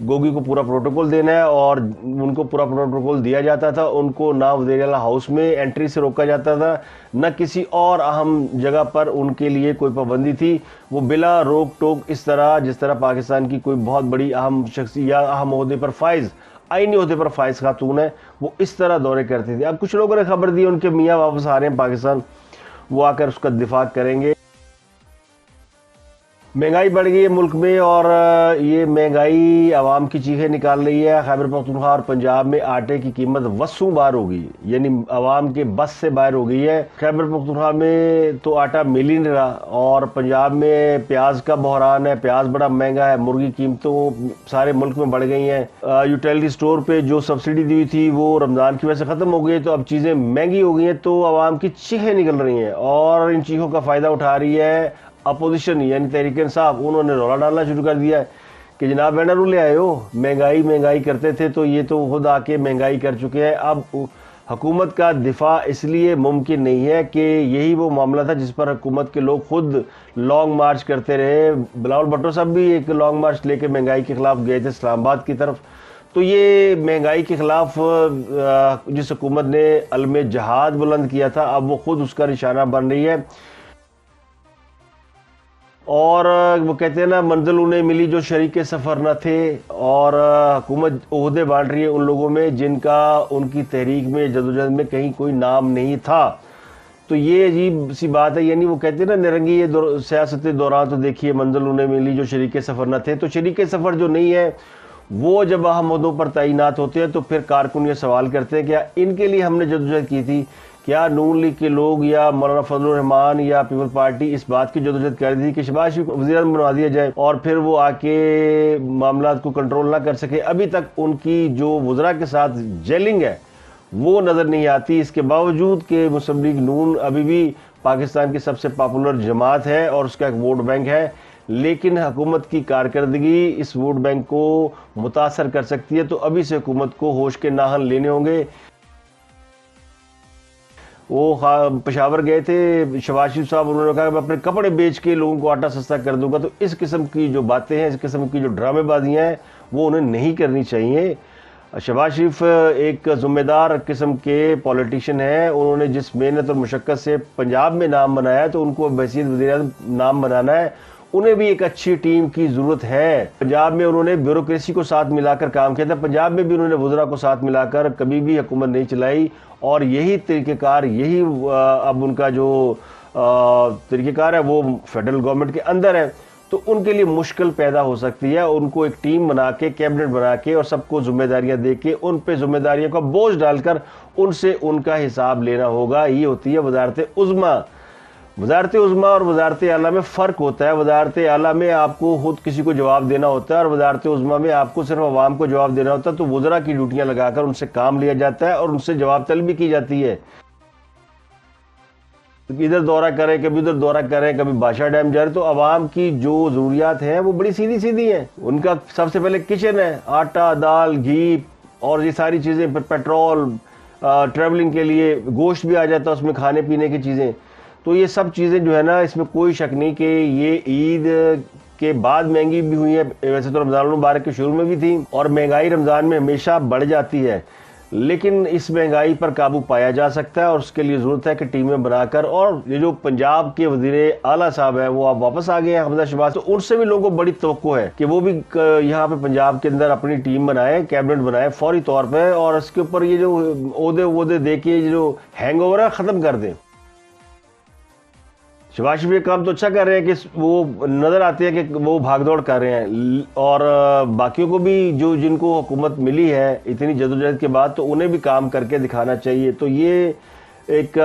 گوگی کو پورا پروٹوکول دینا ہے، اور ان کو پورا پروٹوکول دیا جاتا تھا. ان کو نہ وزیر اعلیٰ ہاؤس میں انٹری سے روکا جاتا تھا، نہ کسی اور اہم جگہ پر ان کے لیے کوئی پابندی تھی. وہ بلا روک ٹوک اس طرح جس طرح پاکستان کی کوئی بہت بڑی اہم شخصیت یا اہم عہدے پر فائز، آئینی عہدے پر فائز خاتون ہے، وہ اس طرح دورے کرتے تھے. اب کچھ لوگوں نے خبر دی ان کے میاں واپس آ رہے ہیں پاکستان، وہ آ کر اس کا دفاع کریں گے. مہنگائی بڑھ گئی ہے ملک میں، اور یہ مہنگائی عوام کی چیخیں نکال رہی ہے. خیبر پختونخوا اور پنجاب میں آٹے کی قیمت وسوں باہر ہو گئی، یعنی عوام کے بس سے باہر ہو گئی ہے. خیبر پختونخوا میں تو آٹا مل ہی نہیں رہا، اور پنجاب میں پیاز کا بحران ہے، پیاز بڑا مہنگا ہے. مرغی قیمتوں سارے ملک میں بڑھ گئی ہیں. یوٹیلیٹی سٹور پہ جو سبسڈی دی ہوئی تھی وہ رمضان کی وجہ سے ختم ہو گئی ہے، تو اب چیزیں مہنگی ہو گئی ہیں، تو عوام کی چیخیں نکل رہی ہیں، اور ان چیخوں کا فائدہ اٹھا رہی ہے اپوزیشن یعنی تحریک انصاف. انہوں نے رولا ڈالنا شروع کر دیا ہے کہ جناب بینر لے آئے ہو، مہنگائی کرتے تھے تو یہ تو خود آ کے مہنگائی کر چکے ہیں. اب حکومت کا دفاع اس لیے ممکن نہیں ہے کہ یہی وہ معاملہ تھا جس پر حکومت کے لوگ خود لانگ مارچ کرتے رہے. بلاول بھٹو صاحب بھی ایک لانگ مارچ لے کے مہنگائی کے خلاف گئے تھے اسلام آباد کی طرف. تو یہ مہنگائی کے خلاف جس حکومت نے علم جہاد بلند کیا تھا، اب وہ خود اس کا نشانہ بن رہی ہے. اور وہ کہتے ہیں نا، منزل انہیں ملی جو شریک سفر نہ تھے، اور حکومت عہدے بانٹ رہی ہے ان لوگوں میں جن کا ان کی تحریک میں جدوجہد میں کہیں کوئی نام نہیں تھا. تو یہ عجیب سی بات ہے. یعنی وہ کہتے ہیں نا، نرنگی یہ سیاست دوران تو دیکھیے منزل انہیں ملی جو شریک سفر نہ تھے. تو شریک سفر جو نہیں ہے وہ جب اہم عہدوں پر تعینات ہوتے ہیں تو پھر کارکن یہ سوال کرتے ہیں کیا ان کے لیے ہم نے جدوجہد کی تھی؟ کیا نون لیگ کے لوگ یا مولانا فضل الرحمان یا پیپل پارٹی اس بات کی جدوجہد کر دی کہ شہباز شریف کو وزیر اعظم بنوا دیا جائے اور پھر وہ آ کے معاملات کو کنٹرول نہ کر سکے؟ ابھی تک ان کی جو وزراء کے ساتھ جیلنگ ہے وہ نظر نہیں آتی، اس کے باوجود کہ مسلم لیگ نون ابھی بھی پاکستان کی سب سے پاپولر جماعت ہے اور اس کا ایک ووٹ بینک ہے. لیکن حکومت کی کارکردگی اس ووٹ بینک کو متاثر کر سکتی ہے. تو ابھی سے حکومت کو ہوش کے ناخن لینے ہوں گے. وہ پشاور گئے تھے شہباز شریف صاحب، انہوں نے کہا کہ میں اپنے کپڑے بیچ کے لوگوں کو آٹا سستا کر دوں گا. تو اس قسم کی جو باتیں ہیں، اس قسم کی جو ڈرامے بازیاں ہیں وہ انہیں نہیں کرنی چاہیے. شہباز شریف ایک ذمہ دار قسم کے پولیٹیشین ہیں. انہوں نے جس محنت اور مشقت سے پنجاب میں نام بنایا ہے تو ان کو بحیثیت وزیر اعظم نام بنانا ہے. انہیں بھی ایک اچھی ٹیم کی ضرورت ہے. پنجاب میں انہوں نے بیوروکریسی کو ساتھ ملا کر کام کیا تھا، پنجاب میں بھی انہوں نے وزراء کو ساتھ ملا کر کبھی بھی حکومت نہیں چلائی، اور یہی طریقہ کار، یہی اب ان کا جو طریقہ کار ہے وہ فیڈرل گورنمنٹ کے اندر ہے. تو ان کے لیے مشکل پیدا ہو سکتی ہے. ان کو ایک ٹیم بنا کے، کیبنٹ بنا کے، اور سب کو ذمہ داریاں دے کے ان پہ ذمہ داریوں کا بوجھ ڈال کر ان سے ان کا حساب لینا ہوگا. یہ ہوتی ہے وزارت عظمیٰ. وزارت عظمیٰ اور وزارت اعلیٰ میں فرق ہوتا ہے. وزارت اعلیٰ میں آپ کو خود کسی کو جواب دینا ہوتا ہے، اور وزارت عظمیٰ میں آپ کو صرف عوام کو جواب دینا ہوتا ہے. تو وزراء کی ڈیوٹیاں لگا کر ان سے کام لیا جاتا ہے اور ان سے جواب طلبی کی جاتی ہے. ادھر دورہ کریں، کبھی ادھر دورہ کریں، کبھی بادشاہ ڈیم جا رہے. تو عوام کی جو ضروریات ہیں وہ بڑی سیدھی سیدھی ہیں. ان کا سب سے پہلے کچن ہے، آٹا، دال، گھی اور یہ ساری چیزیں، پھر پیٹرول، ٹریولنگ کے لیے گوشت بھی آ جاتا ہے اس میں، کھانے پینے کی چیزیں. تو یہ سب چیزیں جو ہے نا، اس میں کوئی شک نہیں کہ یہ عید کے بعد مہنگی بھی ہوئی ہے. ویسے تو رمضان المبارک کے شروع میں بھی تھی، اور مہنگائی رمضان میں ہمیشہ بڑھ جاتی ہے. لیکن اس مہنگائی پر قابو پایا جا سکتا ہے، اور اس کے لیے ضرورت ہے کہ ٹیمیں بنا کر. اور یہ جو پنجاب کے وزیر اعلیٰ صاحب ہیں وہ اب واپس آ گئے ہیں، حمزہ شہباز، تو ان سے بھی لوگوں کو بڑی توقع ہے کہ وہ بھی یہاں پہ پنجاب کے اندر اپنی ٹیم بنائے، کیبنٹ بنائے فوری طور پہ، اور اس کے اوپر یہ جو عہدے دے کے جو ہینگ اوور ہے ختم کر دیں. شہباز شریف یہ کام تو اچھا کر رہے ہیں کہ وہ نظر آتے ہیں کہ وہ بھاگ دوڑ کر رہے ہیں، اور باقیوں کو بھی جو جن کو حکومت ملی ہے اتنی جدوجہد کے بعد، تو انہیں بھی کام کر کے دکھانا چاہیے. تو یہ ایک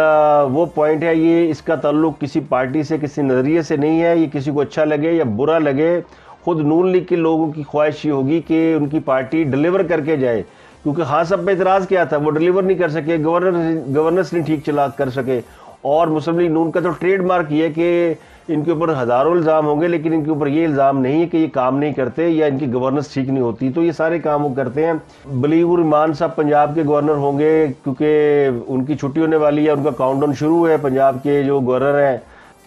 وہ پوائنٹ ہے. یہ اس کا تعلق کسی پارٹی سے، کسی نظریے سے نہیں ہے. یہ کسی کو اچھا لگے یا برا لگے، خود نون لیگ کے لوگوں کی خواہش یہ ہوگی کہ ان کی پارٹی ڈلیور کر کے جائے. کیونکہ خان صاحب پہ اعتراض کیا تھا، وہ ڈلیور نہیں کر سکے، گورننس نہیں ٹھیک چلا کر سکے. اور مسلم لیگ نون کا تو ٹریڈ مارک یہ ہے کہ ان کے اوپر ہزاروں الزام ہوں گے، لیکن ان کے اوپر یہ الزام نہیں ہے کہ یہ کام نہیں کرتے یا ان کی گورننس ٹھیک نہیں ہوتی. تو یہ سارے کام وہ کرتے ہیں. بلیغ الرحمان صاحب پنجاب کے گورنر ہوں گے، کیونکہ ان کی چھٹی ہونے والی ہے، ان کا کاؤنٹ ڈاؤن شروع ہے. پنجاب کے جو گورنر ہیں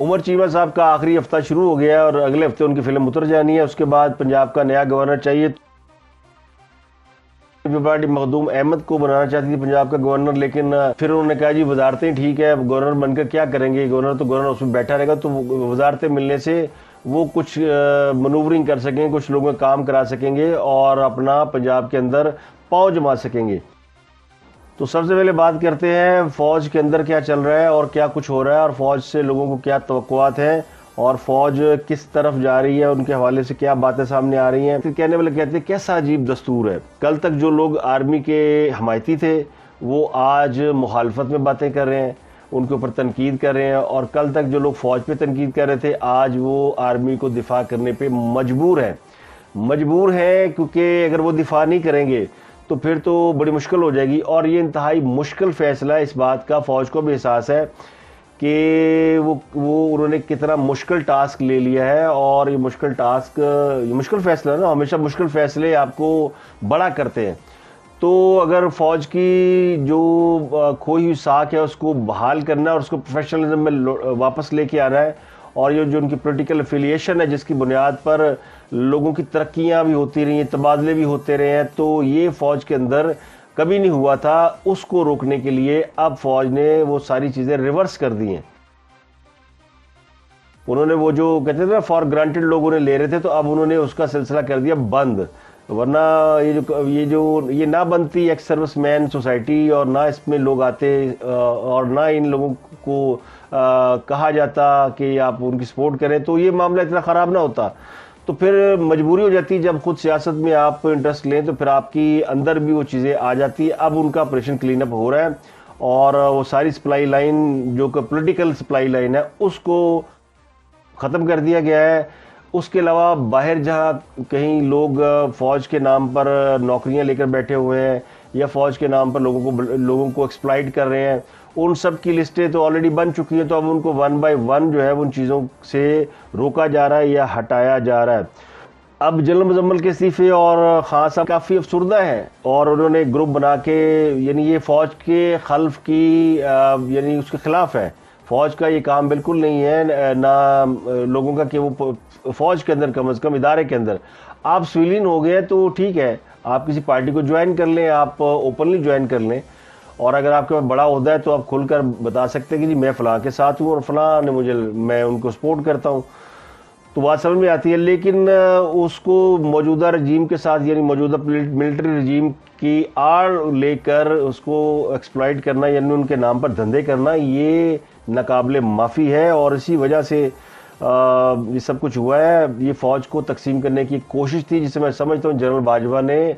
عمر چیمہ صاحب کا آخری ہفتہ شروع ہو گیا ہے، اور اگلے ہفتے ان کی فلم اتر جانی ہے. اس کے بعد پنجاب کا نیا گورنر چاہیے. پارٹی مخدوم احمد کو بنانا چاہتی تھی پنجاب کا گورنر، لیکن پھر انہوں نے کہا جی وزارتیں ٹھیک ہے، گورنر بن کر کیا کریں گے، گورنر تو گورنر اس میں بیٹھا رہے گا، تو وزارتیں ملنے سے وہ کچھ منورنگ کر سکیں گے، کچھ لوگوں کا کام کرا سکیں گے اور اپنا پنجاب کے اندر پاؤں جما سکیں گے۔ تو سب سے پہلے بات کرتے ہیں فوج کے اندر کیا چل رہا ہے اور کیا کچھ ہو رہا ہے، اور فوج سے لوگوں کو کیا توقعات ہیں اور فوج کس طرف جا رہی ہے، ان کے حوالے سے کیا باتیں سامنے آ رہی ہیں۔ کہنے والے کہتے ہیں کیسا عجیب دستور ہے، کل تک جو لوگ آرمی کے حمایتی تھے وہ آج مخالفت میں باتیں کر رہے ہیں، ان کے اوپر تنقید کر رہے ہیں، اور کل تک جو لوگ فوج پہ تنقید کر رہے تھے آج وہ آرمی کو دفاع کرنے پہ مجبور ہیں کیونکہ اگر وہ دفاع نہیں کریں گے تو پھر تو بڑی مشکل ہو جائے گی۔ اور یہ انتہائی مشکل فیصلہ ہے، اس بات کا فوج کو بھی احساس ہے کہ وہ انہوں نے کتنا مشکل ٹاسک لے لیا ہے، اور یہ مشکل فیصلہ ہے نا، ہمیشہ مشکل فیصلے آپ کو بڑا کرتے ہیں۔ تو اگر فوج کی جو کھوئی ہوئی ساکھ ہے اس کو بحال کرنا ہے اور اس کو پروفیشنلزم میں واپس لے کے آنا ہے، اور یہ جو ان کی پولیٹیکل افیلیشن ہے جس کی بنیاد پر لوگوں کی ترقیاں بھی ہوتی رہی ہیں، تبادلے بھی ہوتے رہے ہیں، تو یہ فوج کے اندر کبھی نہیں ہوا تھا۔ اس کو روکنے کے لیے اب فوج نے وہ ساری چیزیں ریورس کر دی ہیں۔ انہوں نے وہ جو کہتے تھے نا فار گرانٹیڈ لوگوں نے لے رہے تھے، تو اب انہوں نے اس کا سلسلہ کر دیا بند، ورنہ یہ نہ بنتی ایکس سروس مین سوسائٹی، اور نہ اس میں لوگ آتے، اور نہ ان لوگوں کو کہا جاتا کہ آپ ان کی سپورٹ کریں، تو یہ معاملہ اتنا خراب نہ ہوتا۔ تو پھر مجبوری ہو جاتی جب خود سیاست میں آپ انٹرسٹ لیں، تو پھر آپ کی اندر بھی وہ چیزیں آ جاتی ہیں۔ اب ان کا آپریشن کلین اپ ہو رہا ہے، اور وہ ساری سپلائی لائن جو کہ پولیٹیکل سپلائی لائن ہے اس کو ختم کر دیا گیا ہے۔ اس کے علاوہ باہر جہاں کہیں لوگ فوج کے نام پر نوکریاں لے کر بیٹھے ہوئے ہیں یا فوج کے نام پر لوگوں کو ایکسپلائٹ کر رہے ہیں، ان سب کی لسٹیں تو آلریڈی بن چکی ہیں، تو اب ان کو ون بائی ون جو ہے ان چیزوں سے روکا جا رہا ہے یا ہٹایا جا رہا ہے۔ اب جنرل مزمل کے استعفے اور خان صاحب کافی افسردہ ہیں، اور انہوں نے گروپ بنا کے، یعنی یہ فوج کے خلف کی یعنی اس کے خلاف ہے، فوج کا یہ کام بالکل نہیں ہے، نہ لوگوں کا کہ وہ فوج کے اندر کم از کم ادارے کے اندر آپ سویلین ہو گئے تو ٹھیک ہے، آپ کسی پارٹی کو جوائن کر لیں، آپ اوپنلی جوائن کر لیں، اور اگر آپ کے پاس بڑا عہدہ ہے تو آپ کھل کر بتا سکتے ہیں کہ جی میں فلاں کے ساتھ ہوں اور فلاں نے میں ان کو سپورٹ کرتا ہوں، تو بات سمجھ میں آتی ہے۔ لیکن اس کو موجودہ رجیم کے ساتھ، یعنی موجودہ ملٹری رجیم کی آڑ لے کر اس کو ایکسپلائٹ کرنا، یعنی ان کے نام پر دھندے کرنا، یہ ناقابل معافی ہے، اور اسی وجہ سے یہ سب کچھ ہوا ہے۔ یہ فوج کو تقسیم کرنے کی کوشش تھی جسے میں سمجھتا ہوں جنرل باجوہ نے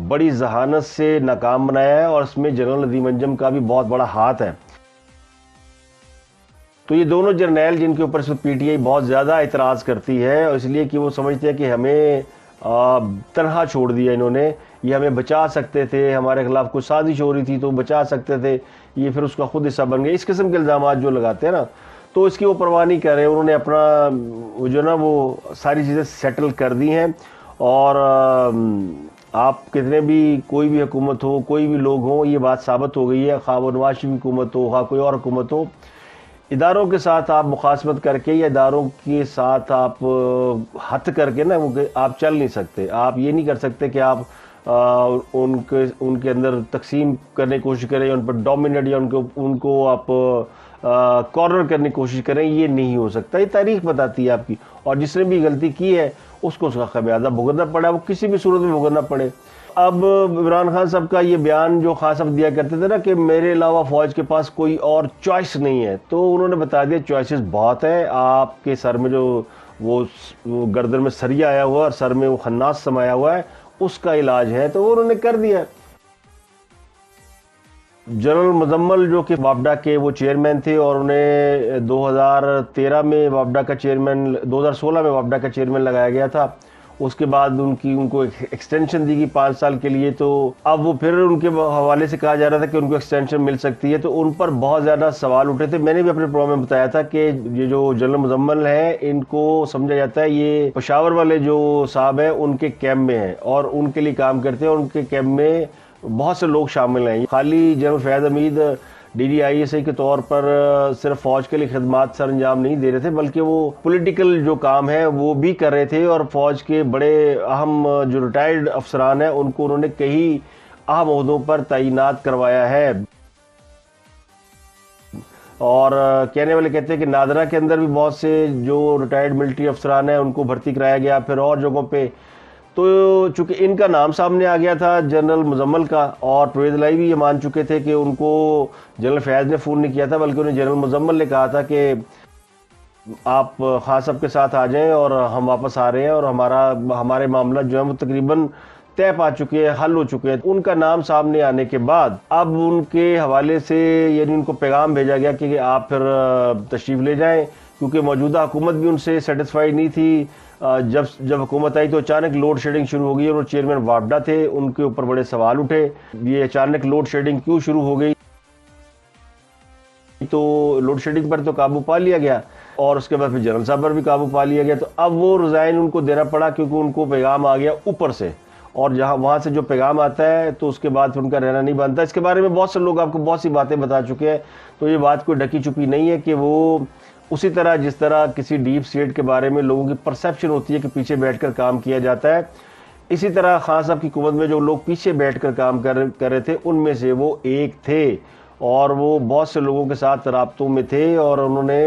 بڑی ذہانت سے ناکام بنایا ہے، اور اس میں جنرل ندیم انجم کا بھی بہت بڑا ہاتھ ہے۔ تو یہ دونوں جرنیل جن کے اوپر پی ٹی آئی بہت زیادہ اعتراض کرتی ہے، اور اس لیے کہ وہ سمجھتے ہیں کہ ہمیں تنہا چھوڑ دیا انہوں نے، یہ ہمیں بچا سکتے تھے، ہمارے خلاف کوئی سازش ہو رہی تھی تو بچا سکتے تھے، یہ پھر اس کا خود حصہ بن گئے۔ اس قسم کے الزامات جو لگاتے ہیں نا، تو اس کی وہ پرواہ نہیں کر رہے، انہوں نے اپنا جو نا وہ ساری چیزیں سیٹل کر دی ہیں، اور آپ کتنے بھی کوئی بھی حکومت ہو، کوئی بھی لوگ ہوں، یہ بات ثابت ہو گئی ہے، خواہ وہ نواز شریف حکومت ہو، خواہ کوئی اور حکومت ہو، اداروں کے ساتھ آپ مخاصمت کر کے یا اداروں کے ساتھ آپ ہتھ کر کے نا آپ چل نہیں سکتے۔ آپ یہ نہیں کر سکتے کہ آپ ان کے اندر تقسیم کرنے کی کوشش کریں، ان پر ڈومینیٹ یا ان کو آپ کارنر کرنے کی کوشش کریں، یہ نہیں ہو سکتا۔ یہ تاریخ بتاتی ہے آپ کی، اور جس نے بھی غلطی کی ہے اس کو اس کا خمیازہ بھگتنا پڑا، وہ کسی بھی صورت میں بھگتنا پڑے۔ اب عمران خان صاحب کا یہ بیان جو خان صاحب دیا کرتے تھے نا کہ میرے علاوہ فوج کے پاس کوئی اور چوائس نہیں ہے، تو انہوں نے بتا دیا چوائسز بہت ہیں، آپ کے سر میں جو وہ گردن میں سریا آیا ہوا ہے اور سر میں وہ خناس سمایا ہوا ہے، اس کا علاج ہے، تو انہوں نے کر دیا۔ جنرل مزمل جو کہ وابڈا کے وہ چیئرمین تھے، اور انہیں 2013 میں وابڈا کا چیئرمین، 2016 میں وابڈا کا چیئرمین لگایا گیا تھا، اس کے بعد ان کو ایکسٹینشن دی گئی 5 سال کے لیے، تو اب وہ پھر ان کے حوالے سے کہا جا رہا تھا کہ ان کو ایکسٹینشن مل سکتی ہے، تو ان پر بہت زیادہ سوال اٹھے تھے۔ میں نے بھی اپنے پروگرام میں بتایا تھا کہ یہ جو جنرل مزمل ہیں ان کو سمجھا جاتا ہے یہ پشاور والے جو صاحب ہیں ان کے کیمپ میں ہیں اور ان کے لیے کام کرتے ہیں، اور ان کے کیمپ میں بہت سے لوگ شامل ہیں۔ خالی general Fayyaz Hameed D D I S I کے طور پر صرف فوج کے لیے خدمات سر انجام نہیں دے رہے تھے، بلکہ وہ پولیٹیکل جو کام ہے وہ بھی کر رہے تھے، اور فوج کے بڑے اہم جو ریٹائرڈ افسران ہیں ان کو انہوں نے کئی اہم عہدوں پر تعینات کروایا ہے۔ اور کہنے والے کہتے ہیں کہ نادرا کے اندر بھی بہت سے جو ریٹائرڈ ملٹری افسران ہیں ان کو بھرتی کرایا گیا، پھر اور جگہوں پہ۔ تو چونکہ ان کا نام سامنے آ گیا تھا جنرل مزمل کا، اور پرویز الہی بھی یہ مان چکے تھے کہ ان کو جنرل فیاض نے فون نہیں کیا تھا، بلکہ انہیں جنرل مزمل نے کہا تھا کہ آپ خان صاحب کے ساتھ آ جائیں اور ہم واپس آ رہے ہیں، اور ہمارے معاملات جو ہیں وہ تقریباً طے پا چکے ہیں، حل ہو چکے ہیں۔ ان کا نام سامنے آنے کے بعد اب ان کے حوالے سے یعنی ان کو پیغام بھیجا گیا کہ آپ پھر تشریف لے جائیں، کیونکہ موجودہ حکومت بھی ان سے سیٹسفائی نہیں تھی۔ جب حکومت آئی تو اچانک لوڈ شیڈنگ شروع ہو گئی، اور وہ چیئرمین واپڈا تھے، ان کے اوپر بڑے سوال اٹھے، یہ اچانک لوڈ شیڈنگ کیوں شروع ہو گئی؟ تو لوڈ شیڈنگ پر تو قابو پا لیا گیا، اور اس کے بعد پھر جنرل صاحب پر بھی قابو پا لیا گیا۔ تو اب وہ ریزائن ان کو دینا پڑا، کیونکہ ان کو پیغام آ گیا اوپر سے، اور وہاں سے جو پیغام آتا ہے تو اس کے بعد پھر ان کا رہنا نہیں بنتا۔ اس کے بارے میں بہت سے لوگ آپ کو بہت سی باتیں بتا چکے ہیں، تو یہ بات کوئی ڈھکی چھپی نہیں ہے کہ وہ اسی طرح جس طرح کسی ڈیپ اسٹیٹ کے بارے میں لوگوں کی پرسیپشن ہوتی ہے کہ پیچھے بیٹھ کر کام کیا جاتا ہے، اسی طرح خان صاحب کی حکومت میں جو لوگ پیچھے بیٹھ کر کام کر رہے تھے ان میں سے وہ ایک تھے، اور وہ بہت سے لوگوں کے ساتھ رابطوں میں تھے، اور انہوں نے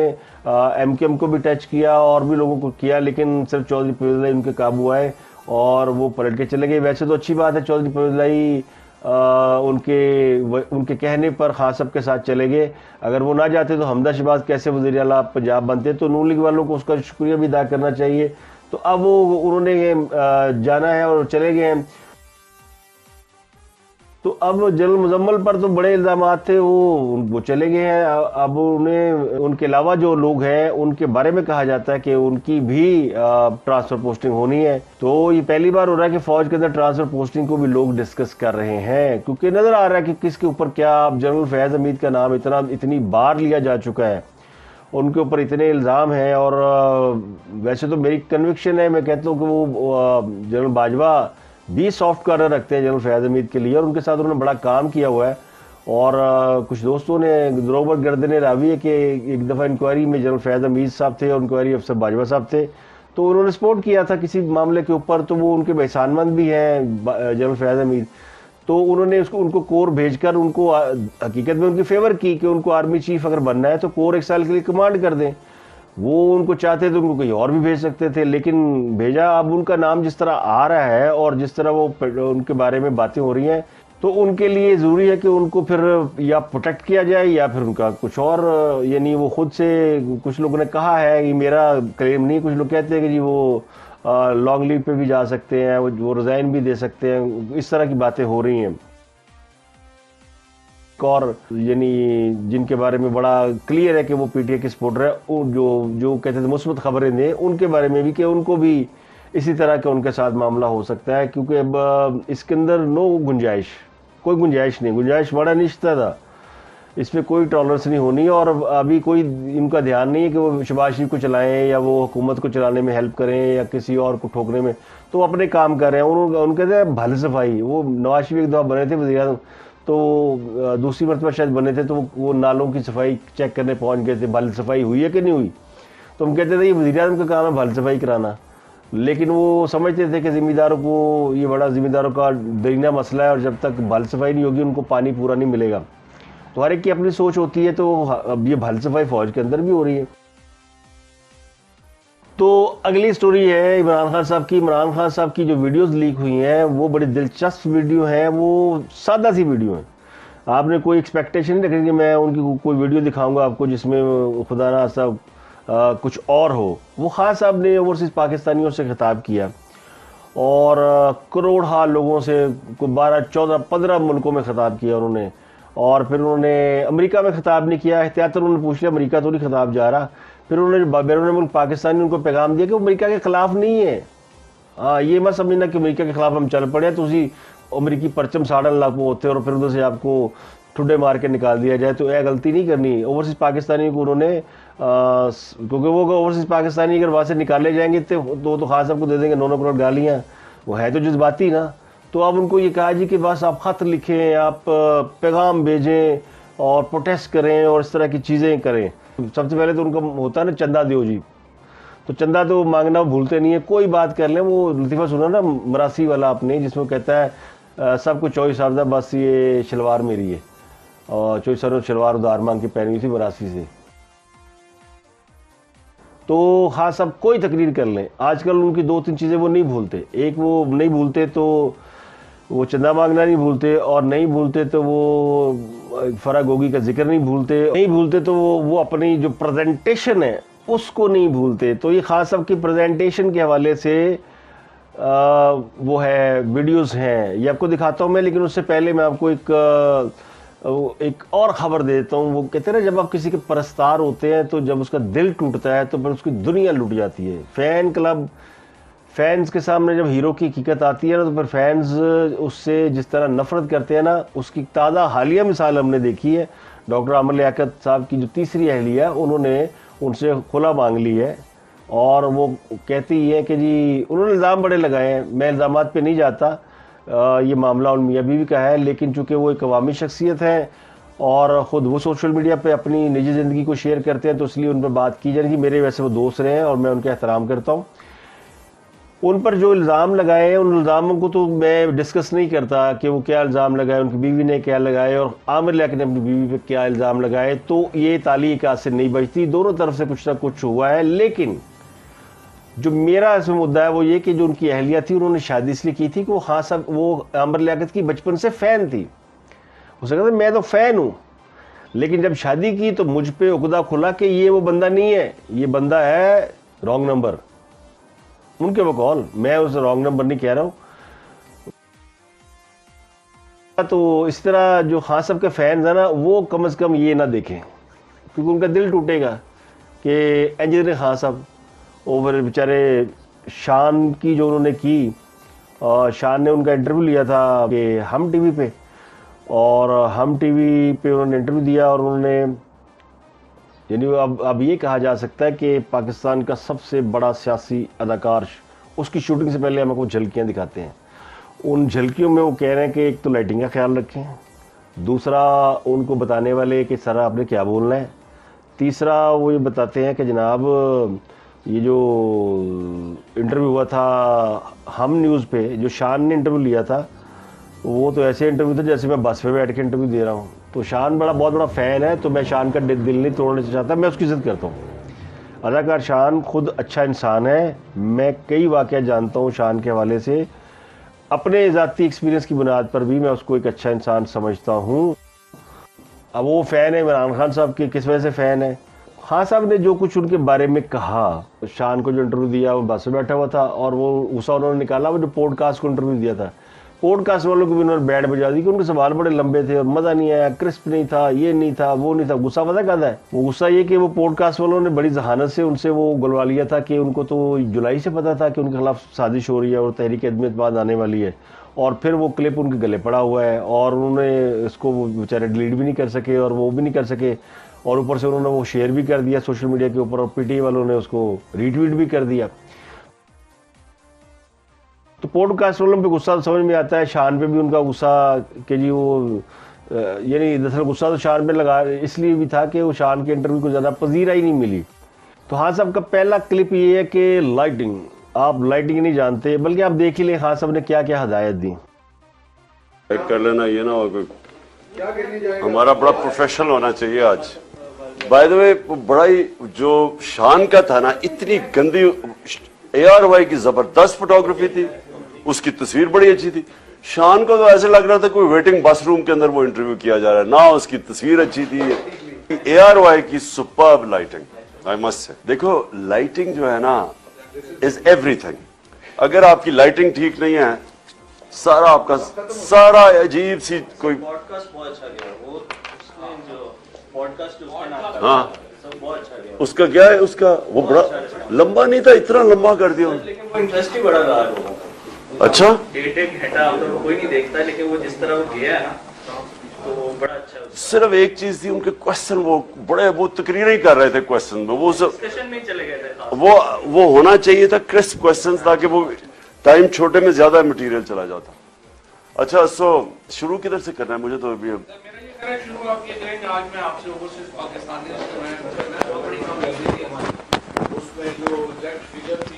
ایم کیو ایم کو بھی ٹچ کیا اور بھی لوگوں کو کیا، لیکن صرف چودھری پرویز الہی ان کے قابو آئے اور وہ پلٹ کے چلے گئے۔ ویسے تو اچھی بات ہے، چودھری پرویز الہی ان کے کہنے پر خان صاحب کے ساتھ چلے گئے۔ اگر وہ نہ جاتے تو حمدہ شہباز کیسے وزیر اعلیٰ پنجاب بنتے؟ تو نون لیگ والوں کو اس کا شکریہ بھی ادا کرنا چاہیے۔ تو اب انہوں نے جانا ہے اور چلے گئے ہیں۔ تو اب جنرل مزمل پر تو بڑے الزامات تھے، وہ چلے گئے ہیں۔ اب ان کے علاوہ جو لوگ ہیں ان کے بارے میں کہا جاتا ہے کہ ان کی بھی ٹرانسفر پوسٹنگ ہونی ہے۔ تو یہ پہلی بار ہو رہا ہے کہ فوج کے اندر ٹرانسفر پوسٹنگ کو بھی لوگ ڈسکس کر رہے ہیں، کیونکہ نظر آ رہا ہے کہ کس کے اوپر کیا۔ جنرل فیاض حمید کا نام اتنی بار لیا جا چکا ہے، ان کے اوپر اتنے الزام ہیں، اور ویسے تو میری کنوکشن ہے، میں کہتا ہوں کہ وہ جنرل باجوہ بھی سافٹ کارنر رکھتے ہیں جنرل فیاض حمید کے لیے، اور ان کے ساتھ انہوں نے بڑا کام کیا ہوا ہے۔ اور کچھ دوستوں نے دروبر گردن راوی ہے کہ ایک دفعہ انکوائری میں جنرل فیاض حمید صاحب تھے اور انکوائری افسر باجوہ صاحب تھے، تو انہوں نے سپورٹ کیا تھا کسی معاملے کے اوپر، تو وہ ان کے احسان مند بھی ہیں جنرل فیاض حمید۔ تو انہوں نے ان کو کور بھیج کر ان کو حقیقت میں ان کی فیور کی کہ ان کو آرمی چیف اگر بننا ہے تو کور 1 سال کے لیے کمانڈ کر دیں۔ وہ ان کو چاہتے تو ان کو کہیں اور بھی بھیج سکتے تھے، لیکن بھیجا۔ اب ان کا نام جس طرح آ رہا ہے اور جس طرح وہ ان کے بارے میں باتیں ہو رہی ہیں، تو ان کے لیے ضروری ہے کہ ان کو پھر یا پروٹیکٹ کیا جائے یا پھر ان کا کچھ اور، یعنی وہ خود سے کچھ لوگوں نے کہا ہے، یہ میرا کلیم نہیں، کچھ لوگ کہتے ہیں کہ جی وہ لانگ لیو پہ بھی جا سکتے ہیں، وہ ریزائن بھی دے سکتے ہیں، اس طرح کی باتیں ہو رہی ہیں۔ اور یعنی جن کے بارے میں بڑا کلیئر ہے کہ وہ پی ٹی آئی کے سپورٹر ہے، جو کہتے تھے مثبت خبریں دیں، ان کے بارے میں بھی کہ ان کو بھی اسی طرح کا ان کے ساتھ معاملہ ہو سکتا ہے، کیونکہ اب اس کے اندر کوئی گنجائش نہیں، گنجائش بڑا نشتہ تھا، اس میں کوئی ٹالرنس نہیں ہونی، اور ابھی کوئی ان کا دھیان نہیں ہے کہ وہ شہباز شریف کو چلائیں یا وہ حکومت کو چلانے میں ہیلپ کریں یا کسی اور کو ٹھوکنے میں، تو وہ اپنے کام کر رہے ہیں۔ ان کہتے ہیں بھل صفائی، وہ نواز شریف ایک دفعہ بنے تھے وزیر اعظم، تو دوسری مرتبہ شاید بنے تھے، تو وہ نالوں کی صفائی چیک کرنے پہنچ گئے تھے، بھل صفائی ہوئی ہے کہ نہیں ہوئی۔ تو ہم کہتے تھے یہ وزیر اعظم کا کام ہے بھل صفائی کرانا، لیکن وہ سمجھتے تھے کہ ذمہ داروں کو یہ بڑا ذمہ داروں کا درینہ مسئلہ ہے، اور جب تک بھل صفائی نہیں ہوگی ان کو پانی پورا نہیں ملے گا۔ تو ہر ایک کی اپنی سوچ ہوتی ہے، تو اب یہ بھل صفائی فوج کے اندر بھی ہو رہی ہے۔ تو اگلی سٹوری ہے عمران خان صاحب کی۔ عمران خان صاحب کی جو ویڈیوز لیک ہوئی ہیں وہ بڑی دلچسپ ویڈیو ہیں، وہ سادہ سی ویڈیو ہیں، آپ نے کوئی ایکسپیکٹیشن نہیں رکھیں کہ میں ان کی کوئی ویڈیو دکھاؤں گا آپ کو جس میں خدا نہ خواستہ کچھ اور ہو۔ وہ خان صاحب نے اوورسیز پاکستانیوں سے خطاب کیا، اور کروڑ لوگوں سے 12 14 15 ملکوں میں خطاب کیا انہوں نے، اور پھر انہوں نے امریکہ میں خطاب نہیں کیا، احتیاطاً انہوں نے پوچھ لیا امریکہ تو نہیں خطاب جا رہا۔ پھر انہوں نے بیرون ملک پاکستانی ان کو پیغام دیا کہ وہ امریکہ کے خلاف نہیں ہے، یہ مت سمجھنا کہ امریکہ کے خلاف ہم چل پڑے تو اسی امریکی پرچم ساڑھن لاکھ ہوتے اور پھر ادھر سے آپ کو ٹھڈے مار کے نکال دیا جائے، تو یہ غلطی نہیں کرنی۔ اوورسیز پاکستانی کو انہوں نے کیونکہ وہ اوورسیز پاکستانی اگر وہاں سے نکالے جائیں گے تو خاص صاحب کو دے دیں گے 9 کروڑ گالیاں، وہ ہے تو جذباتی نا۔ تو اب ان کو یہ کہا جی کہ بس آپ خط لکھیں، آپ پیغام بھیجیں اور پروٹیسٹ کریں اور اس طرح کی چیزیں کریں۔ سب سے پہلے تو ان کا ہوتا ہے نا چندہ دیو جی، تو چندہ تو مانگنا بھولتے نہیں ہے، کوئی بات کر لیں۔ وہ لطیفہ سنا نا مراسی والا آپ نے، جس میں کہتا ہے سب کو چوائس آف تھا، بس یہ شلوار میری ہے، اور چوائس سر شلوار ادھار مانگ کے پہنی ہوئی تھی مراسی سے. تو ہاں سب کوئی تقریر کر لیں، آج کل ان کی 2-3 چیزیں وہ نہیں بھولتے. ایک وہ نہیں بھولتے تو وہ چندہ مانگنا نہیں بھولتے، اور نہیں بھولتے تو وہ فرا گوگی کا ذکر نہیں بھولتے، نہیں بھولتے تو وہ اپنی جو پریزنٹیشن ہے اس کو نہیں بھولتے. تو یہ خاص صاحب کی پریزنٹیشن کے حوالے سے وہ ہے ویڈیوز ہیں، یہ آپ کو دکھاتا ہوں میں. لیکن اس سے پہلے میں آپ کو ایک اور خبر دیتا ہوں. وہ کہتے ہیں نا جب آپ کسی کے پرستار ہوتے ہیں تو جب اس کا دل ٹوٹتا ہے تو پھر اس کی دنیا لٹ جاتی ہے. فین کلب، فینز کے سامنے جب ہیرو کی حقیقت آتی ہے نا تو پھر فینز اس سے جس طرح نفرت کرتے ہیں نا، اس کی تازہ حالیہ مثال ہم نے دیکھی ہے. ڈاکٹر عامر لیاقت صاحب کی جو تیسری اہلیہ، انہوں نے ان سے خلا مانگ لی ہے، اور وہ کہتی ہے کہ جی انہوں نے الزام بڑے لگائے ہیں، میں الزامات پہ نہیں جاتا، یہ معاملہ ان میاں بیوی کا ہے. لیکن چونکہ وہ ایک عوامی شخصیت ہے اور خود وہ سوشل میڈیا پہ اپنی نجی زندگی کو شیئر کرتے ہیں، تو اس لیے ان پر بات کی جائے گی. میرے ویسے وہ دوست رہے ہیں اور میں ان کا احترام کرتا ہوں. ان پر جو الزام لگائے ہیں ان الزاموں کو تو میں ڈسکس نہیں کرتا کہ وہ کیا الزام لگائے، ان کی بیوی نے کیا لگائے اور عامر لیاقت نے اپنی بیوی پہ کیا الزام لگائے. تو یہ تالی ایک ہاتھ سے نہیں بجتی، دونوں طرف سے کچھ نہ کچھ ہوا ہے. لیکن جو میرا اس میں مدعا ہے وہ یہ کہ جو ان کی اہلیہ تھی انہوں نے شادی اس لیے کی تھی کہ وہ خاص وہ عامر لیاقت کی بچپن سے فین تھی. اسے کہتے میں تو فین ہوں، لیکن جب شادی کی تو مجھ پہ عقدہ کھلا کہ یہ وہ بندہ نہیں ہے، یہ بندہ ہے رانگ نمبر. ان کے بقول، میں اسے رانگ نمبر نہیں کہہ رہا ہوں. تو اس طرح جو خان صاحب کے فینز ہیں نا وہ کم از کم یہ نہ دیکھیں، کیونکہ ان کا دل ٹوٹے گا کہ انجینئر خان صاحب اوور بیچارے شان کی جو انہوں نے کی، اور شان نے ان کا انٹرویو لیا تھا کہ ہم ٹی وی پہ، اور ہم ٹی وی پہ انہوں نے انٹرویو دیا، اور انہوں نے یعنی اب یہ کہا جا سکتا ہے کہ پاکستان کا سب سے بڑا سیاسی اداکار. اس کی شوٹنگ سے پہلے ہم کو جھلکیاں دکھاتے ہیں. ان جھلکیوں میں وہ کہہ رہے ہیں کہ ایک تو لائٹنگ کا خیال رکھیں، دوسرا ان کو بتانے والے کہ سر آپ نے کیا بولنا ہے، تیسرا وہ یہ بتاتے ہیں کہ جناب یہ جو انٹرویو ہوا تھا ہم نیوز پہ، جو شان نے انٹرویو لیا تھا، وہ تو ایسے انٹرویو تھا جیسے میں بس پہ بیٹھ کے انٹرویو دے رہا ہوں. تو شان بہت بڑا فین ہے، تو میں شان کا دل نہیں توڑنا چاہتا، میں اس کی عزت کرتا ہوں. اداکار شان خود اچھا انسان ہے، میں کئی واقعہ جانتا ہوں شان کے حوالے سے، اپنے ذاتی ایکسپیرینس کی بنیاد پر بھی میں اس کو ایک اچھا انسان سمجھتا ہوں. اب وہ فین ہے عمران خان صاحب کی، کس وجہ سے فین ہے؟ خان صاحب نے جو کچھ ان کے بارے میں کہا، شان کو جو انٹرویو دیا وہ بس میں بیٹھا ہوا تھا، اور وہ غصہ انہوں نے نکالا وہ جو پوڈ کاسٹ کو انٹرویو دیا تھا. پوڈ کاسٹ والوں کو بھی انہوں نے بیٹ بجا دی کہ ان کے سوال بڑے لمبے تھے اور مزہ نہیں آیا، کرسپ نہیں تھا، یہ نہیں تھا، وہ نہیں تھا. غصہ پتہ کہتا ہے وہ غصہ یہ کہ وہ پوڈ کاسٹ والوں نے بڑی ذہانت سے ان سے وہ گلوا لیا تھا کہ ان کو تو جولائی سے پتا تھا کہ ان کے خلاف سازش ہو رہی ہے اور تحریک عدم اعتماد آنے والی ہے، اور پھر وہ کلپ ان کے گلے پڑا ہوا ہے، اور انہوں نے اس کو وہ بیچارے ڈیلیٹ بھی نہیں کر سکے اور وہ بھی نہیں کر سکے، اور اوپر سے انہوں نے وہ شیئر بھی کر دیا سوشل میڈیا کے اوپر، اور پی ٹی آئی والوں نے اس کو ری ٹویٹ بھی کر دیا. تو پوڈ کاسٹ والوں پہ غصہ سمجھ میں آتا ہے، شان پہ بھی ان کا غصہ کہ جی وہ یعنی دراصل غصہ تو شان پہ لگا اس لیے بھی تھا کہ وہ شان کے انٹرویو کو زیادہ پذیرائی نہیں ملی. تو خان صاحب کا پہلا کلپ یہ ہے کہ لائٹنگ، آپ لائٹنگ نہیں جانتے، بلکہ آپ دیکھ ہی لیں خان صاحب نے کیا کیا ہدایت دی. کر لینا یہ نہ ہو، ہمارا بڑا پروفیشنل ہونا چاہیے آج. بائی دا وے بڑا ہی جو شان کا تھا نا، اتنی گندی اے آر وائی کی زبردست فوٹوگرافی تھی، اس کی تصویر بڑی اچھی تھی. شان کو تو ایسے لگ رہا تھا کوئی ویٹنگ بس روم کے اندر وہ انٹرویو کیا جا رہا ہے، نہ اس کی تصویر اچھی تھی. اے آر وائی کی سپرب لائٹنگ، آئی مسٹ سے. دیکھو لائٹنگ جو ہے نا از ایوری تھنگ. اگر آپ کی لائٹنگ ٹھیک نہیں ہے، سارا آپ کا سارا عجیب سی کوئی ہاں اس کا کیا ہے، اس کا وہ بڑا لمبا نہیں تھا، اتنا لمبا کر دیا انٹرسٹ ہی بڑا رہا. اچھا کوئی نہیں دیکھتا، لیکن وہ جس طرح وہ گیا ہے نا تو بڑا اچھا. صرف ایک چیز تھی، ان کے کوشچن وہ بڑے وہ تقریر ہی کر رہے تھے کوشچن میں، وہ ڈسکشن میں چلے گئے تھے. وہ ہونا چاہیے تھا کرسپ کوشچن، تاکہ وہ ٹائم چھوٹے میں زیادہ مٹیریل چلا جاتا. اچھا سو شروع کدھر سے کرنا ہے مجھے تو ابھی شروع آپ یہ کریں کہ آج میں آپ سے اوورسیز پاکستانی بہت بڑی کامیابی تھی ہماری، اس میں جو لیفٹ فگر تھی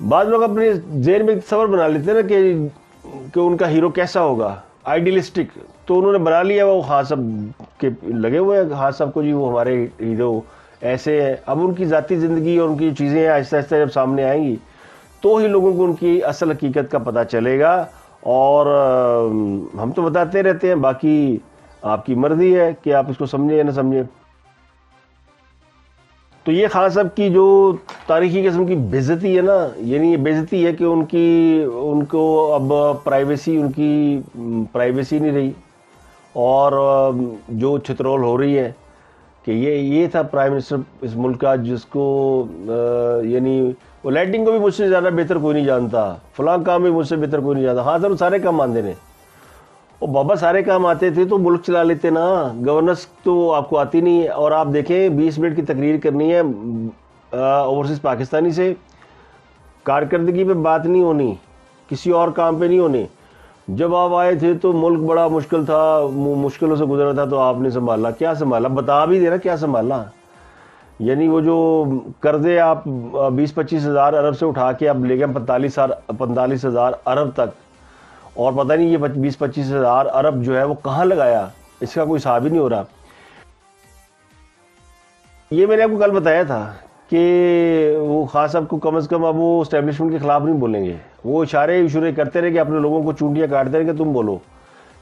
بعض لوگ اپنے ذہن میں تصور بنا لیتے ہیں نا کہ ان کا ہیرو کیسا ہوگا, آئیڈیلسٹک, تو انہوں نے بنا لیا وہ خان صاحب کے لگے ہوئے ہیں خان صاحب کو جی وہ ہمارے ہیرو ایسے ہیں. اب ان کی ذاتی زندگی اور ان کی چیزیں آہستہ آہستہ جب سامنے آئیں گی تو ہی لوگوں کو ان کی اصل حقیقت کا پتہ چلے گا. اور ہم تو بتاتے رہتے ہیں, باقی آپ کی مرضی ہے کہ آپ اس کو سمجھیں یا نہ سمجھیں. تو یہ خان صاحب کی جو تاریخی قسم کی بےعزتی ہے نا, یعنی یہ بےعزتی ہے کہ ان کو اب ان کی پرائیویسی نہیں رہی, اور جو چھترول ہو رہی ہے کہ یہ تھا پرائم منسٹر اس ملک کا جس کو یعنی وہ لائٹنگ کو بھی مجھ سے زیادہ بہتر کوئی نہیں جانتا, فلاں کام بھی مجھ سے بہتر کوئی نہیں جانتا. ہاں سر سارے کام مانتے ہیں, وہ بابا سارے کام آتے تھے تو ملک چلا لیتے نا, گورننس تو آپ کو آتی نہیں ہے. اور آپ دیکھیں 20 منٹ کی تقریر کرنی ہے اوورسیز پاکستانی سے, کارکردگی پہ بات نہیں ہونی, کسی اور کام پہ نہیں ہونی. جب آپ آئے تھے تو ملک بڑا مشکل تھا, مشکلوں سے گزرا تھا, تو آپ نے سنبھالا. کیا سنبھالا بتا بھی دینا, کیا سنبھالا. یعنی وہ جو قرضے آپ 20-25 ہزار ارب سے اٹھا کے اب لے گئے 45 ہزار ارب تک, اور پتہ نہیں یہ 20-25 ہزار ارب جو ہے وہ کہاں لگایا, اس کا کوئی حساب ہی نہیں ہو رہا. یہ میں نے آپ کو کل بتایا تھا کہ وہ خان صاحب کو کم از کم اب وہ اسٹیبلشمنٹ کے خلاف نہیں بولیں گے. وہ اشارے کرتے رہے کہ اپنے لوگوں کو چونٹیاں کاٹتے رہے کہ تم بولو,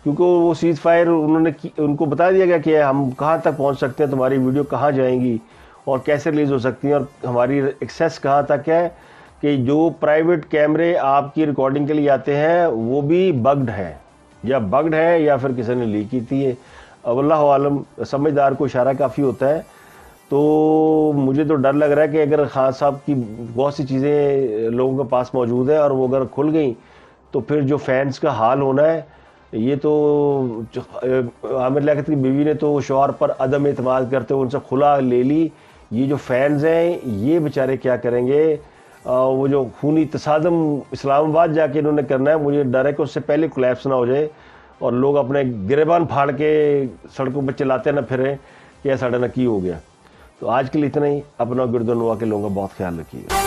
کیونکہ وہ سیز فائر ان کو بتا دیا گیا کہ ہم کہاں تک پہنچ سکتے ہیں, تمہاری ویڈیو کہاں جائیں گی اور کیسے ریلیز ہو سکتی ہیں, اور ہماری ایکسیس کہاں تک ہے, کہ جو پرائیویٹ کیمرے آپ کی ریکارڈنگ کے لیے آتے ہیں وہ بھی بگڈ ہیں, یا پھر کسی نے لیک کی تھی. اب اللہ عالم, سمجھدار کو اشارہ کافی ہوتا ہے. تو مجھے تو ڈر لگ رہا ہے کہ اگر خان صاحب کی بہت سی چیزیں لوگوں کے پاس موجود ہیں اور وہ اگر کھل گئیں تو پھر جو فینس کا حال ہونا ہے, یہ تو عامر لیاقت کی بیوی نے تو شوہر پر عدم اعتماد کرتے ہوئے ان سے خلا لے لی. یہ جو فینز ہیں یہ بیچارے کیا کریں گے, وہ جو خونی تصادم اسلام آباد جا کے انہوں نے کرنا ہے, مجھے ڈر ہے کہ اس سے پہلے کولیپس نہ ہو جائے اور لوگ اپنے گریبان پھاڑ کے سڑکوں پہ چلاتے نہ پھریں کہ ایسا ڈر نہ کی ہو گیا. تو آج کے لیے اتنا ہی. اپنا گردنوا کے لوگوں کا بہت خیال رکھیے.